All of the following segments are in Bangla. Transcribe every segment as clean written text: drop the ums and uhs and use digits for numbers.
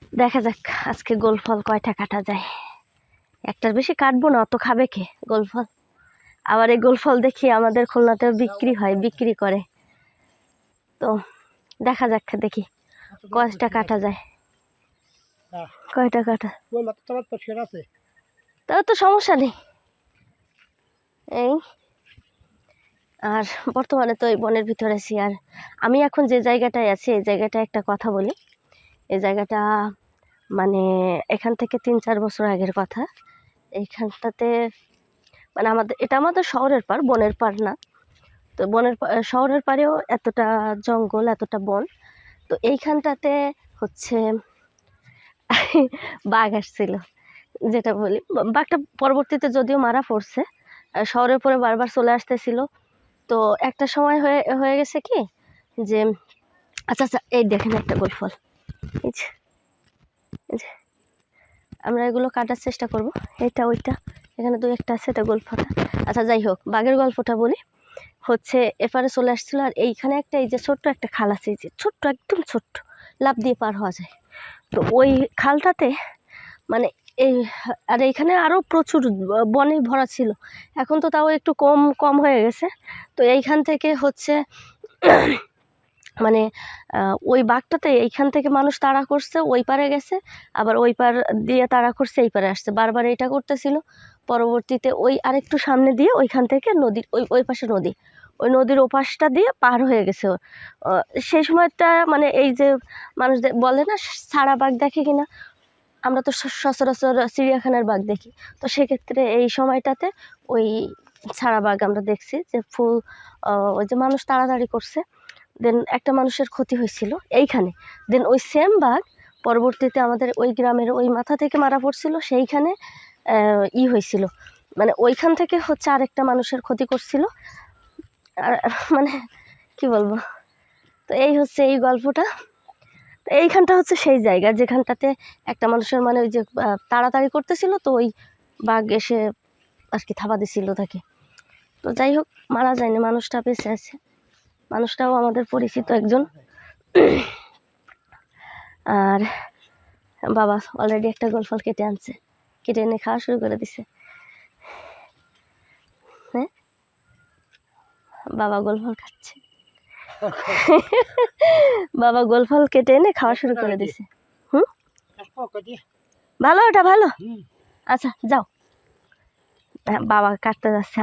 দেখা যাক আজকে গোল ফল কয়টা কাটা যায়। একটার বেশি কাটবো না, অত খাবে কে গোল ফল। আবার এই গোল ফল দেখি আমাদের খুলনাতেও বিক্রি হয়, বিক্রি করে। তো দেখা যাক, দেখি কয়টা কাটা যায়, কয়টা কাটা। তাও তো সমস্যা নেই। এই আর বর্তমানে তো এই বনের ভিতরে আছি। আর আমি এখন যে জায়গাটায় আছি এই জায়গাটায় একটা কথা বলি। এই জায়গাটা মানে এখান থেকে 3-4 বছর আগের কথা। এইখানটাতে মানে এটা আমাদের শহরের পার, বনের পার না। তো শহরের পারেও এতটা জঙ্গল, এতটা বন। তো এইখানটাতে হচ্ছে বাঘ আসছিল, যেটা বলি। বাঘটা পরবর্তীতে যদিও মারা পড়ছে, শহরের পরে বারবার চলে আসতেছিল। তো একটা সময় হয়ে গেছে কি যে আচ্ছা আচ্ছা, এই দেখেন একটা গোল ফল। এই যে আমরা এগুলো কাটার চেষ্টা করব। এটা ওইটা এখানে 2-1টা আছে, এটা গল্পটা। আচ্ছা যাই হোক, বাঘের গল্পটা বলি। হচ্ছে এপারে চলে আসছিল, আর এইখানে একটা এই যে ছোট্ট একটা খাল আছে, এই যে ছোট্ট, একদম ছোট্ট, লাফ দিয়ে পার হওয়া যায়। তো ওই খালটাতে মানে এই, আর এইখানে আরও প্রচুর বনে ভরা ছিল। এখন তো তাও একটু কম কম হয়ে গেছে। তো এইখান থেকে হচ্ছে মানে ওই বাঘটাতে এইখান থেকে মানুষ তাড়া করছে, ওই পারে গেছে, আবার ওই পার দিয়ে তাড়া করছে, এই পারে আসছে, বারবার এটা করতেছিল। পরবর্তীতে ওই আরেকটু সামনে দিয়ে ওইখান থেকে নদীর ওই পাশে নদী, ওই নদীর ওপাশটা দিয়ে পার হয়ে গেছে। সেই সময়টা মানে এই যে মানুষ বলে না ছাড়া বাঘ দেখে কিনা, আমরা তো সচরাচর চিড়িয়াখানার বাঘ দেখি। তো সেক্ষেত্রে এই সময়টাতে ওই ছাড়া বাঘ আমরা দেখছি, যে ফুল ওই যে মানুষ তাড়াতাড়ি করছে, দেন একটা মানুষের ক্ষতি হয়েছিল এইখানে। দেন ওই সেম বাঘ পরবর্তীতে আমাদের ওই গ্রামের ওই মাথা থেকে মারা পড়ছিল, সেইখানে হয়েছিল, মানে ওইখান থেকে হচ্ছে আরেকটা মানুষের ক্ষতি করছিল। আর মানে কি বলবো। তো এই হচ্ছে এই গল্পটা। তো এইখানটা হচ্ছে সেই জায়গা যেখানটাতে একটা মানুষের মানে ওই যে তাড়াতাড়ি করতেছিল, তো ওই বাঘ এসে আর কি থাবা দিছিল তাকে। তো যাই হোক, মারা যায়নি, মানুষটা বেঁচে আছে, মানুষটাও আমাদের পরিচিত একজন। আর বাবা অলরেডি একটা গোল ফল কেটে আনছে, কেটে এনে খাওয়া শুরু করে দিছে। হ্যাঁ, বাবা গোল ফল খাচ্ছে। বাবা গোল ফল কেটে এনে খাওয়া শুরু করে দিছে। ভালো, ওটা ভালো। আচ্ছা যাও। বাবা কাটতে যাচ্ছে।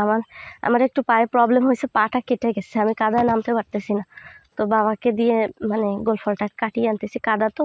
আমার একটু পায়ে প্রবলেম হয়েছে, পাটা কেটে গেছে, আমি কাদায় নামতে পারতেছি না। তো বাবাকে দিয়ে মানে গোল ফলটা কাটিয়ে আনতেছি, কাদা তো